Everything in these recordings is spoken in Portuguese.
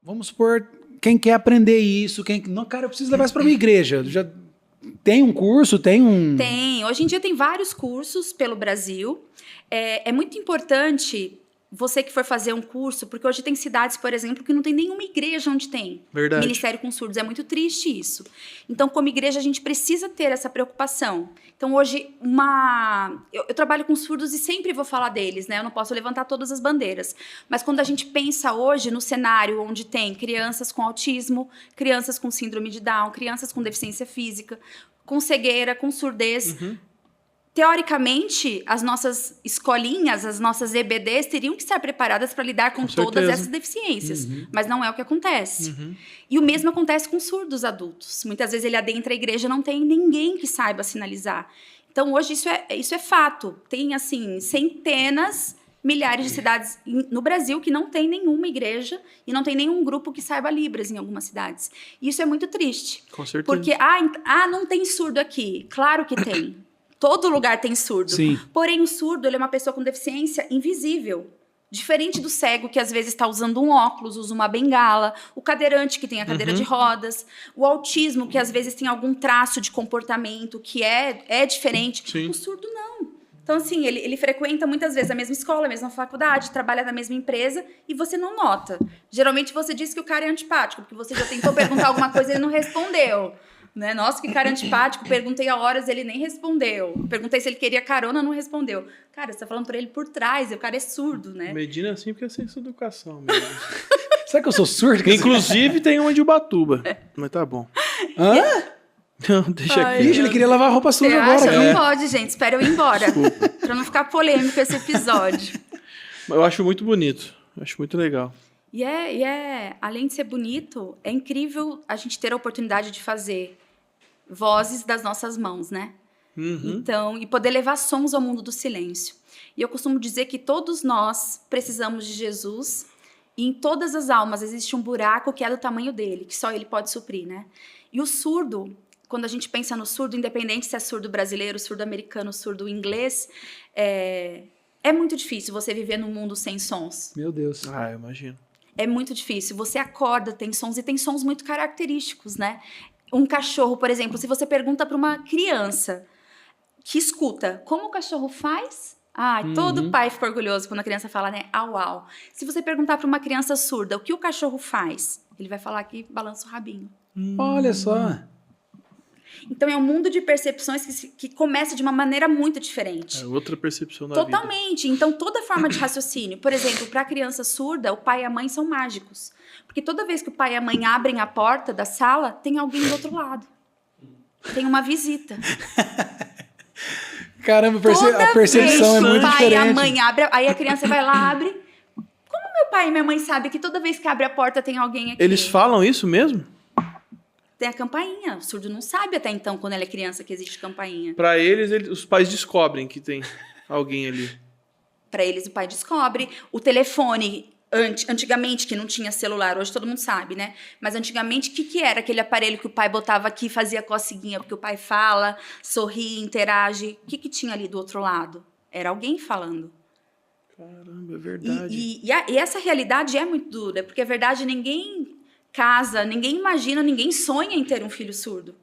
vamos supor, quem quer aprender isso, não, cara, eu preciso levar isso para minha igreja. Já tem um curso, Tem. Hoje em dia tem vários cursos pelo Brasil. É muito importante você que for fazer um curso, porque hoje tem cidades, por exemplo, que não tem nenhuma igreja onde tem Verdade. Ministério com Surdos. É muito triste isso. Então, como igreja, a gente precisa ter essa preocupação. Então, hoje, eu trabalho com surdos e sempre vou falar deles, né? Eu não posso levantar todas as bandeiras. Mas quando a gente pensa hoje no cenário onde tem crianças com autismo, crianças com síndrome de Down, crianças com deficiência física, com cegueira, com surdez... Teoricamente, as nossas escolinhas, as nossas EBDs teriam que estar preparadas para lidar com todas essas deficiências. Mas não é o que acontece. E o mesmo acontece com surdos adultos. Muitas vezes ele adentra a igreja e não tem ninguém que saiba sinalizar. Então, hoje, isso é fato. Tem, assim, centenas, milhares de cidades no Brasil que não tem nenhuma igreja e não tem nenhum grupo que saiba Libras em algumas cidades. E isso é muito triste. Com certeza. Porque, não tem surdo aqui. Claro que tem. Todo lugar tem surdo. Sim. Porém, o surdo ele é uma pessoa com deficiência invisível. Diferente do cego, que às vezes está usando um óculos, usa uma bengala. O cadeirante, que tem a cadeira de rodas. O autismo, que às vezes tem algum traço de comportamento que é diferente. Sim. O surdo, não. Então, assim, ele frequenta muitas vezes a mesma escola, a mesma faculdade, trabalha na mesma empresa e você não nota. Geralmente, você diz que o cara é antipático, porque você já tentou perguntar alguma coisa e ele não respondeu. Né? Nossa, que cara antipático, perguntei a horas, ele nem respondeu. Perguntei se ele queria carona, não respondeu. Cara, você tá falando pra ele por trás, e o cara é surdo, né? Medina assim porque é ciência da educação mesmo. Será que eu sou surdo? Inclusive tem uma de Ubatuba, mas tá bom. Hã? Não, deixa aqui. Ixi, ele queria lavar a roupa suja Você agora. acha? Né? Não pode, gente. Espera eu ir embora. Pra não ficar polêmico esse episódio. Eu acho muito bonito. Acho muito legal. Além de ser bonito, é incrível a gente ter a oportunidade de fazer vozes das nossas mãos, né? Então, e poder levar sons ao mundo do silêncio. E eu costumo dizer que todos nós precisamos de Jesus e em todas as almas existe um buraco que é do tamanho dele, que só ele pode suprir, né? E o surdo, quando a gente pensa no surdo, independente se é surdo brasileiro, surdo americano, surdo inglês, é muito difícil você viver num mundo sem sons. Meu Deus. Eu imagino. É muito difícil. Você acorda, tem sons e tem sons muito característicos, né? Um cachorro, por exemplo, se você pergunta para uma criança que escuta como o cachorro faz, todo pai fica orgulhoso quando a criança fala, né, au, au. Se você perguntar para uma criança surda o que o cachorro faz, ele vai falar que balança o rabinho. Olha só. Então é um mundo de percepções que começa de uma maneira muito diferente. É outra percepção da vida. Totalmente. Então toda forma de raciocínio, por exemplo, para a criança surda, o pai e a mãe são mágicos. Porque toda vez que o pai e a mãe abrem a porta da sala, tem alguém do outro lado. Tem uma visita. Caramba, a percepção é muito diferente. Toda vez que o pai e a mãe abrem, aí a criança vai lá, abre. Como meu pai e minha mãe sabem que toda vez que abre a porta tem alguém aqui? Eles falam isso mesmo? Tem a campainha. O surdo não sabe até então, quando ele é criança, que existe campainha. Para eles, os pais descobrem que tem alguém ali. Para eles, o pai descobre. O telefone... Antigamente, que não tinha celular, hoje todo mundo sabe, né? Mas antigamente, o que era aquele aparelho que o pai botava aqui e fazia coceguinha? Porque o pai fala, sorri, interage. O que tinha ali do outro lado? Era alguém falando. Caramba, é verdade. E essa realidade é muito dura, porque é verdade, ninguém casa, ninguém imagina, ninguém sonha em ter um filho surdo.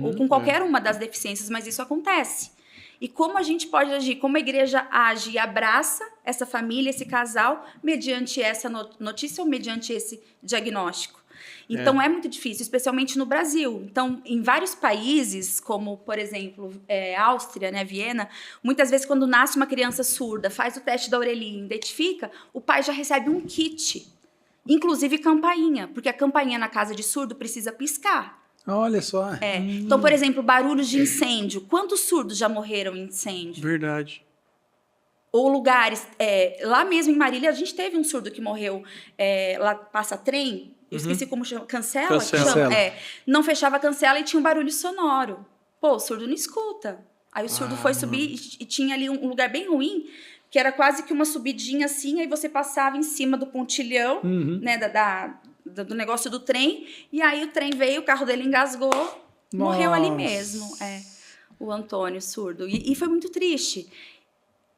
Ou com qualquer uma das deficiências, mas isso acontece. E como a gente pode agir, como a igreja age e abraça essa família, esse casal, mediante essa notícia ou mediante esse diagnóstico. Então, é muito difícil, especialmente no Brasil. Então, em vários países, como, por exemplo, Áustria, né, Viena, muitas vezes, quando nasce uma criança surda, faz o teste da orelhinha, identifica, o pai já recebe um kit, inclusive campainha, porque a campainha na casa de surdo precisa piscar. Olha só. Então, por exemplo, barulhos de incêndio. Quantos surdos já morreram em incêndio? Verdade. Ou lugares... lá mesmo em Marília, a gente teve um surdo que morreu. Lá passa trem. Eu esqueci como chama. Cancela? Cancela. Não fechava a cancela e tinha um barulho sonoro. Pô, o surdo não escuta. Aí o surdo foi subir e tinha ali um lugar bem ruim, que era quase que uma subidinha assim, aí você passava em cima do pontilhão, né, do negócio do trem, e aí o trem veio, o carro dele engasgou, morreu ali mesmo, o Antônio, surdo. E foi muito triste.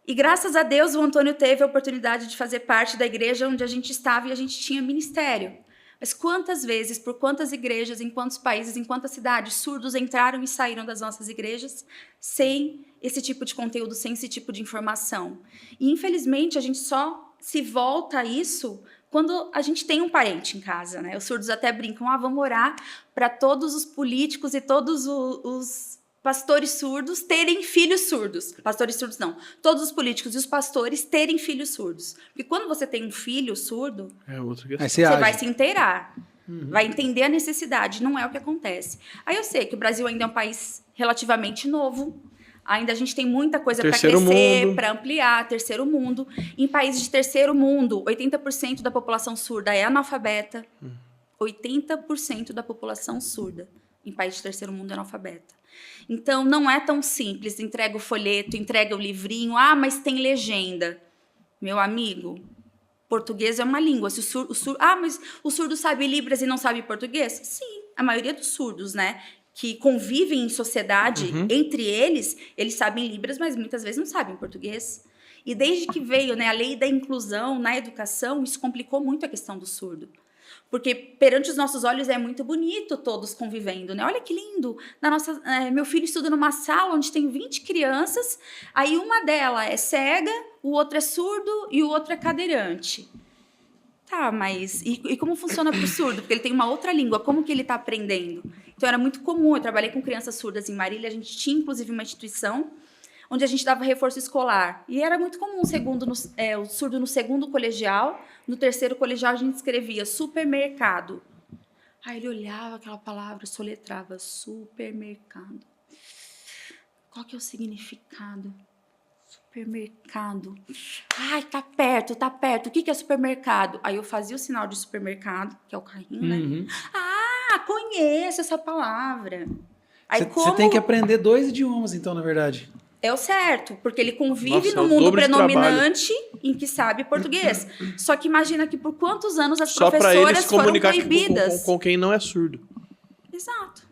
E graças a Deus o Antônio teve a oportunidade de fazer parte da igreja onde a gente estava e a gente tinha ministério. Mas quantas vezes, por quantas igrejas, em quantos países, em quantas cidades, surdos entraram e saíram das nossas igrejas sem esse tipo de conteúdo, sem esse tipo de informação? E, infelizmente, a gente só se volta a isso quando a gente tem um parente em casa, né? Os surdos até brincam, vamos orar para todos os políticos e todos os pastores surdos terem filhos surdos. Pastores surdos não. Todos os políticos e os pastores terem filhos surdos. Porque quando você tem um filho surdo, É outra questão. você vai se inteirar. Vai entender a necessidade. Não é o que acontece. Aí eu sei que o Brasil ainda é um país relativamente novo. Ainda a gente tem muita coisa para crescer, para ampliar. Terceiro mundo. Em países de terceiro mundo, 80% da população surda é analfabeta. 80% da população surda em países de terceiro mundo é analfabeta. Então, não é tão simples. Entrega o folheto, entrega o livrinho. Mas tem legenda. Meu amigo, português é uma língua. Se mas o surdo sabe Libras e não sabe português? Sim, a maioria dos surdos, né? Que convivem em sociedade, entre eles sabem Libras, mas muitas vezes não sabem português. E desde que veio, né, a lei da inclusão na educação, isso complicou muito a questão do surdo. Porque perante os nossos olhos é muito bonito todos convivendo, né? Olha que lindo! Meu filho estuda numa sala onde tem 20 crianças, aí uma delas é cega, o outro é surdo e o outro é cadeirante. Tá, mas e como funciona para o surdo? Porque ele tem uma outra língua, como que ele está aprendendo? Então era muito comum, eu trabalhei com crianças surdas em Marília, a gente tinha inclusive uma instituição onde a gente dava reforço escolar. E era muito comum o surdo no segundo colegial, no terceiro colegial a gente escrevia supermercado. Aí ele olhava aquela palavra, soletrava supermercado. Qual que é o significado? Supermercado. Ai, tá perto, tá perto. O que é supermercado? Aí eu fazia o sinal de supermercado, que é o carrinho, né? Conheço essa palavra. Você tem que aprender 2 idiomas, então, na verdade. É o certo, porque ele convive no mundo predominante em que sabe português. Só que imagina que por quantos anos as professoras foram proibidas. Com quem não é surdo. Exato.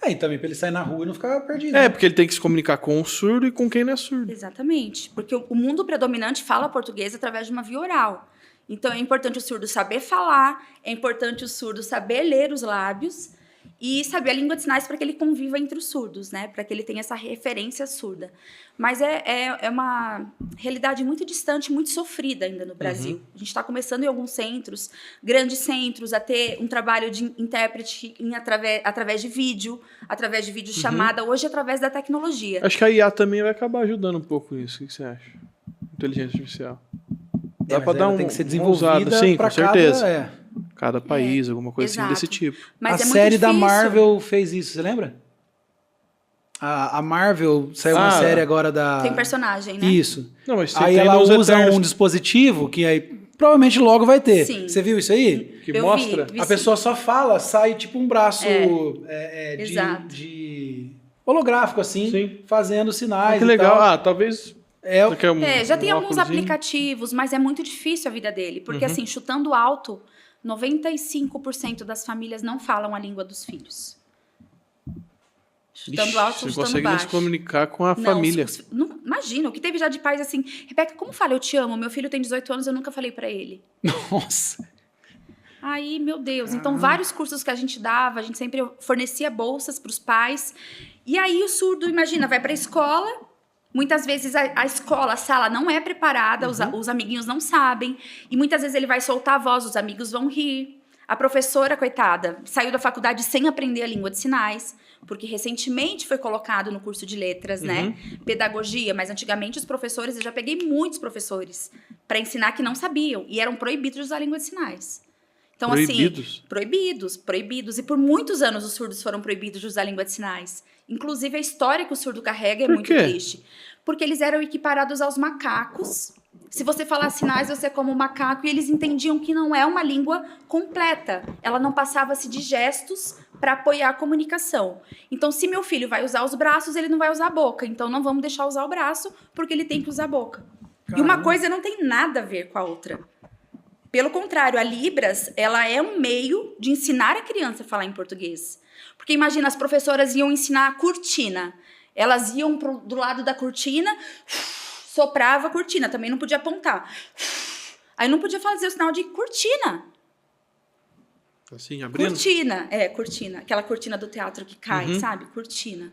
E também para ele sair na rua e não ficar perdido. Porque ele tem que se comunicar com o surdo e com quem não é surdo. Exatamente. Porque o mundo predominante fala português através de uma via oral. Então é importante o surdo saber falar, é importante o surdo saber ler os lábios e saber a língua de sinais para que ele conviva entre os surdos, né? Para que ele tenha essa referência surda. Mas é uma realidade muito distante, muito sofrida ainda no Brasil. A gente está começando em alguns centros, grandes centros, a ter um trabalho de intérprete através de vídeo chamada, hoje através da tecnologia. Acho que a IA também vai acabar ajudando um pouco nisso. O que você acha? Inteligência artificial. Dá para dar tem que ser desenvolvida sim, com certeza. Cada Cada país, alguma coisa exato. assim desse tipo. Mas a série da Marvel fez isso, você lembra? A Marvel saiu uma série agora da... Tem personagem, né? Isso. Não, mas aí ela usa um dispositivo que aí provavelmente logo vai ter. Sim. Você viu isso aí? Que mostra? Vi a pessoa só fala, sai tipo um braço exato. de holográfico, assim, Sim. fazendo sinais. Que legal. Talvez... já tem alguns aplicativos, mas é muito difícil a vida dele. Porque, assim, chutando alto, 95% das famílias não falam a língua dos filhos. Chutando alto, você chutando consegue baixo. se comunicar com a família. Imagina, o que teve já de pais assim... Rebeca, como fala eu te amo? Meu filho tem 18 anos, eu nunca falei pra ele. Nossa. Aí, meu Deus. Então, vários cursos que a gente dava, a gente sempre fornecia bolsas pros pais. E aí, o surdo, imagina, vai pra escola... Muitas vezes a escola, a sala não é preparada, os amiguinhos não sabem. E muitas vezes ele vai soltar a voz, os amigos vão rir. A professora, coitada, saiu da faculdade sem aprender a língua de sinais, porque recentemente foi colocado no curso de letras, né? Pedagogia, mas antigamente os professores, eu já peguei muitos professores para ensinar que não sabiam e eram proibidos de usar a língua de sinais. Então, Proibidos? Assim, proibidos. E por muitos anos os surdos foram proibidos de usar a língua de sinais. Inclusive, a história que o surdo carrega é muito triste. Porque eles eram equiparados aos macacos. Se você falar sinais, você é como um macaco. E eles entendiam que não é uma língua completa. Ela não passava-se de gestos para apoiar a comunicação. Então, se meu filho vai usar os braços, ele não vai usar a boca. Então, não vamos deixar usar o braço, porque ele tem que usar a boca. Caramba. E uma coisa não tem nada a ver com a outra. Pelo contrário, a Libras, ela é um meio de ensinar a criança a falar em português. Porque imagina, as professoras iam ensinar a cortina. Elas iam do lado da cortina, soprava a cortina, também não podia apontar. Aí não podia fazer o sinal de cortina. Assim, abrindo? Cortina. Aquela cortina do teatro que cai, sabe? Cortina.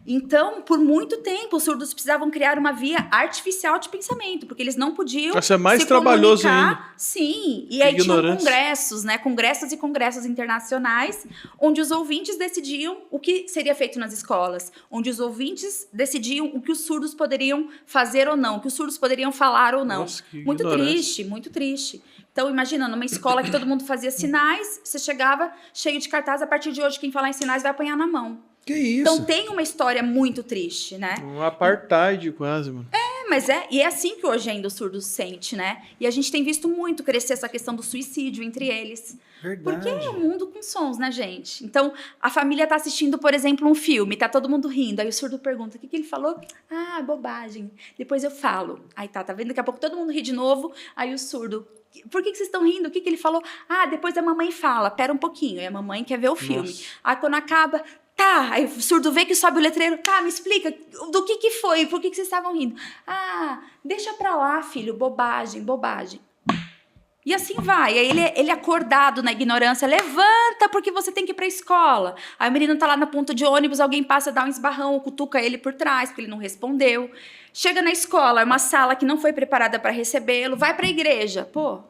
Então, por muito tempo, os surdos precisavam criar uma via artificial de pensamento, porque eles não podiam Isso é mais se trabalhoso comunicar. ainda. Sim, e aí tinham Ignorantes. congressos, né? Congressos e congressos internacionais, onde os ouvintes decidiam o que seria feito nas escolas, onde os ouvintes decidiam o que os surdos poderiam fazer ou não, o que os surdos poderiam falar ou não. Nossa, que Muito ignorância. triste, muito triste. Então, imagina, numa escola que todo mundo fazia sinais, você chegava cheio de cartaz, a partir de hoje quem falar em sinais vai apanhar na mão. Que isso? Então tem uma história muito triste, né? Um apartheid quase, mano. Mas é assim que hoje ainda o surdo sente, né? E a gente tem visto muito crescer essa questão do suicídio entre eles. Verdade. Porque é um mundo com sons, né, gente? Então, a família tá assistindo, por exemplo, um filme, tá todo mundo rindo, aí o surdo pergunta, o que ele falou? Ah, bobagem. Depois eu falo. Aí tá vendo? Daqui a pouco todo mundo ri de novo, aí o surdo... Por que vocês estão rindo? O que ele falou? Ah, depois a mamãe fala, pera um pouquinho. Aí a mamãe quer ver o filme. Nossa. Aí quando acaba, tá. Aí o surdo vê que sobe o letreiro. Tá, me explica, do que foi? Por que vocês estavam rindo? Ah, deixa pra lá, filho, bobagem, bobagem. E assim vai. Aí ele acordado na ignorância, levanta porque você tem que ir pra escola. Aí o menino tá lá na ponta de ônibus, alguém passa, dá um esbarrão, cutuca ele por trás, porque ele não respondeu. Chega na escola, é uma sala que não foi preparada para recebê-lo, vai pra igreja. Pô,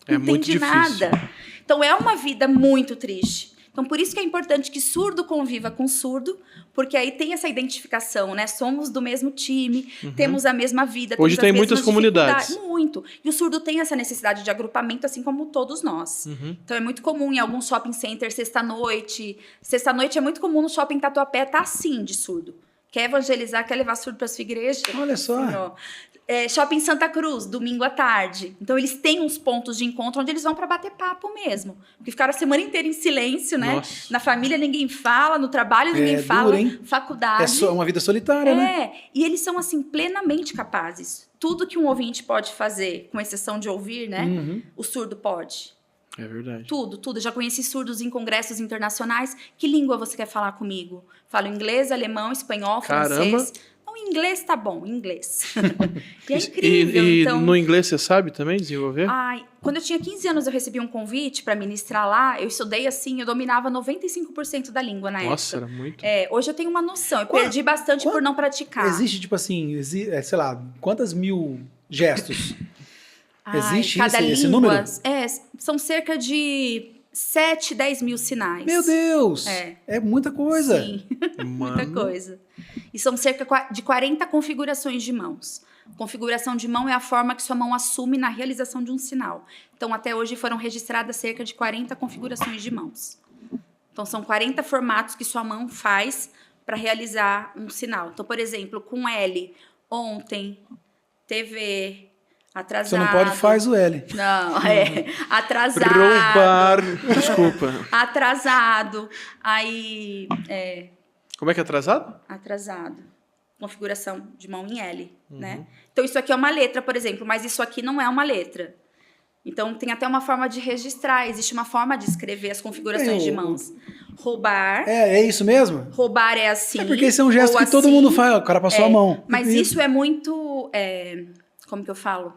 É não muito entende difícil. nada. Então é uma vida muito triste. Então por isso que é importante que surdo conviva com surdo, porque aí tem essa identificação, né? Somos do mesmo time, temos a mesma vida. Hoje temos tem as muitas mesmas comunidades. dificuldades. Muito. E o surdo tem essa necessidade de agrupamento, assim como todos nós. Então é muito comum em alguns shopping centers, sexta-noite. Sexta-noite é muito comum no shopping Tatuapé estar assim de surdo. Quer evangelizar, quer levar surdo para sua igreja? Olha só. Assim, ó. Shopping Santa Cruz, domingo à tarde. Então, eles têm uns pontos de encontro onde eles vão para bater papo mesmo. Porque ficaram a semana inteira em silêncio, né? Nossa. Na família ninguém fala, no trabalho ninguém fala, duro, hein? faculdade. É uma vida solitária, né? E eles são, assim, plenamente capazes. Tudo que um ouvinte pode fazer, com exceção de ouvir, né? O surdo pode. É verdade. Tudo. Eu já conheci surdos em congressos internacionais. Que língua você quer falar comigo? Falo inglês, alemão, espanhol, francês. Não, inglês tá bom, inglês. E é incrível. E então, no inglês você sabe também desenvolver? Quando eu tinha 15 anos, eu recebi um convite para ministrar lá. Eu estudei assim, eu dominava 95% da língua na Nossa, época. era muito. Hoje eu tenho uma noção. Eu perdi bastante por não praticar. Existe, tipo assim, sei lá, quantas mil gestos? Existe cada esse número? São cerca de 7, 10 mil sinais. Meu Deus! É muita coisa. Sim, Mano. muita coisa. E são cerca de 40 configurações de mãos. Configuração de mão é a forma que sua mão assume na realização de um sinal. Então, até hoje foram registradas cerca de 40 configurações de mãos. Então, são 40 formatos que sua mão faz para realizar um sinal. Então, por exemplo, com L, ontem, TV... Atrasado. Você não pode faz o L. Não, atrasado. Roubar. Desculpa. Atrasado. Aí, Como é que é atrasado? atrasado. Configuração de mão em L, né? Então, isso aqui é uma letra, por exemplo, mas isso aqui não é uma letra. Então, tem até uma forma de registrar. Existe uma forma de escrever as configurações de mãos. Roubar. É isso mesmo? Roubar é assim. É porque esse é um gesto ou que todo assim. mundo faz. O cara passou a mão. Mas isso é muito... como que eu falo?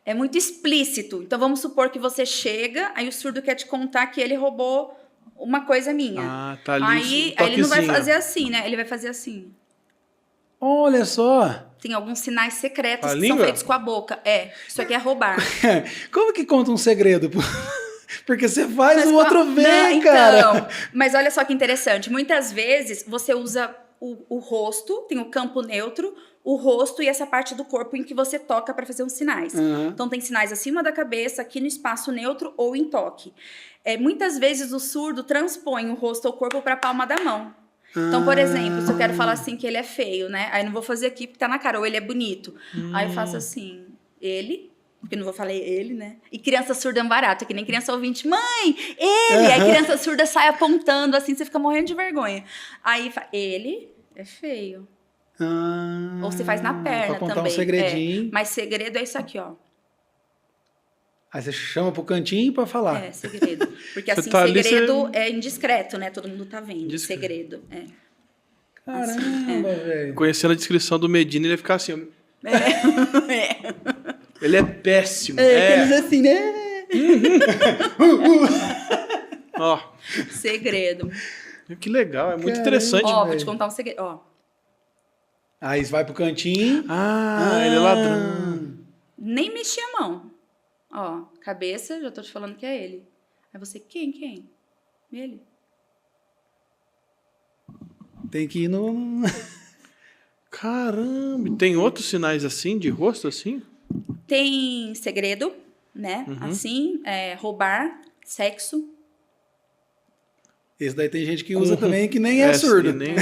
É muito explícito. Então, vamos supor que você chega, aí o surdo quer te contar que ele roubou uma coisa minha. Tá ali. Aí ele não vai fazer assim, né? Ele vai fazer assim. Olha só. Tem alguns sinais secretos A que língua? são feitos com a boca. Isso aqui é roubar. Como que conta um segredo? Porque você faz, Mas o outro vê, né, cara. Então, mas olha só que interessante. Muitas vezes você usa o rosto, tem o campo neutro, o rosto e essa parte do corpo em que você toca para fazer os sinais. Então, tem sinais acima da cabeça, aqui no espaço neutro ou em toque. Muitas vezes o surdo transpõe o rosto ou o corpo para a palma da mão. Então, por exemplo, se eu quero falar assim que ele é feio, né? Aí não vou fazer aqui porque tá na cara, ou ele é bonito. Aí eu faço assim, ele... Porque eu não vou falar ele, né? E criança surda é um barato, que nem criança ouvinte. Mãe, ele! Aí criança surda sai apontando assim, você fica morrendo de vergonha. Aí ele é feio. Ou você faz na perna pra contar também. um segredinho. Mas segredo é isso aqui, ó. Aí você chama pro cantinho pra falar. Segredo. Porque Você assim, tá ali, segredo é indiscreto, né? Todo mundo tá vendo. Discreto. Segredo, Caramba, velho. Conhecendo a descrição do Medina, ele ia ficar assim. Ele é péssimo. Aqueles assim, né? Ó, Segredo. que legal, é muito Caramba. interessante. Ó, vou te contar um segredo. Ó, Aí você vai pro cantinho. Ele é ladrão. nem mexi a mão. Ó, cabeça, já tô te falando que é ele. Aí você, quem? Ele. Tem que ir no... Caramba, tem outros sinais assim, de rosto assim? Tem segredo, né? Assim, roubar, sexo. Esse daí tem gente que usa também que nem é sim, surdo. nem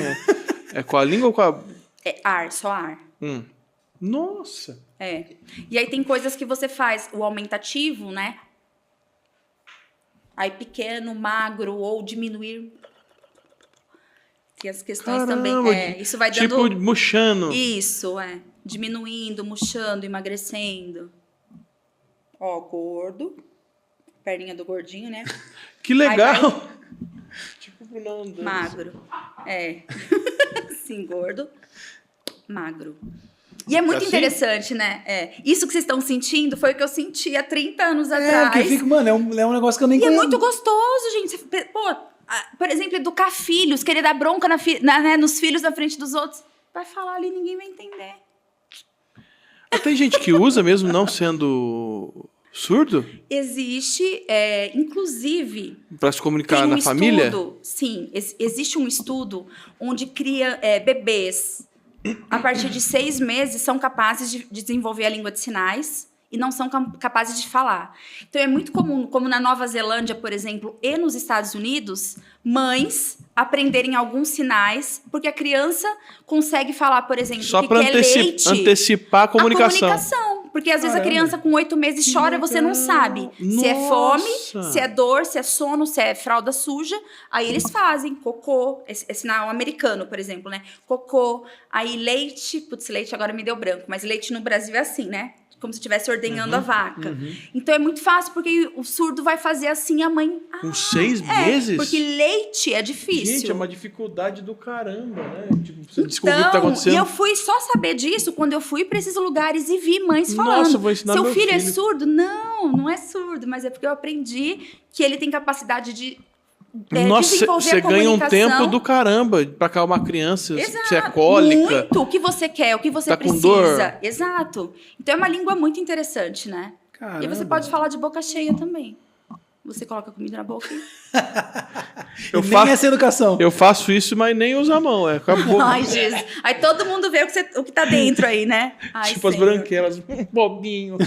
é com a língua ou com a... É ar, só ar. Nossa. E aí tem coisas que você faz, o aumentativo, né? Aí pequeno, magro ou diminuir. Tem as questões também. Isso vai dando... Tipo murchando. Isso, diminuindo, murchando, emagrecendo. Ó, gordo. Perninha do gordinho, né? Que legal. Aí Tipo Brunão andando. magro. Sim, gordo. Magro. E é muito Assim? interessante, né? Isso que vocês estão sentindo foi o que eu senti há 30 anos atrás. Porque fica, mano, é um negócio que eu nem E é conheço. muito gostoso, gente. Pô, por exemplo, educar filhos, querer dar bronca nos filhos na frente dos outros. Vai falar ali, ninguém vai entender. Mas tem gente que usa mesmo não sendo surdo? Existe, inclusive... Pra se comunicar tem um na família? estudo, sim, existe um estudo onde cria bebês, a partir de 6 meses, são capazes de desenvolver a língua de sinais e não são capazes de falar. Então, é muito comum, como na Nova Zelândia, por exemplo, e nos Estados Unidos, mães aprenderem alguns sinais, porque a criança consegue falar, por exemplo, Só que para quer leite. antecipar a comunicação. Porque às vezes a criança com 8 meses chora, você não sabe se é fome, se é dor, se é sono, se é fralda suja. Aí eles fazem cocô, esse sinal americano, por exemplo, né? Cocô, aí leite, putz, leite agora me deu branco, mas leite no Brasil é assim, né? Como se estivesse ordenhando a vaca. Então é muito fácil, porque o surdo vai fazer assim, a mãe... Com 6 meses? Porque leite é difícil. Gente, é uma dificuldade do caramba, né? Tipo, você descobriu o que tá acontecendo. E eu fui só saber disso quando eu fui para esses lugares e vi mães falando. Nossa, vou ensinar seu meu filho é filho. surdo? Não é surdo, mas é porque eu aprendi que ele tem capacidade de Nossa, desenvolver você a ganha um comunicação. tempo do caramba pra acalmar uma criança, Exato. se é cólica. Muito, o que você quer, o que você Tá com precisa. dor. Exato. Então é uma língua muito interessante, né? Caramba. E você pode falar de boca cheia também. Você coloca comida na boca e... Eu Nem faço, essa educação. eu faço isso, mas nem uso a mão, acabou. Ai, Jesus. Aí todo mundo vê o que tá dentro aí, né? Ai, Tipo as Senhor. branquelas, bobinho.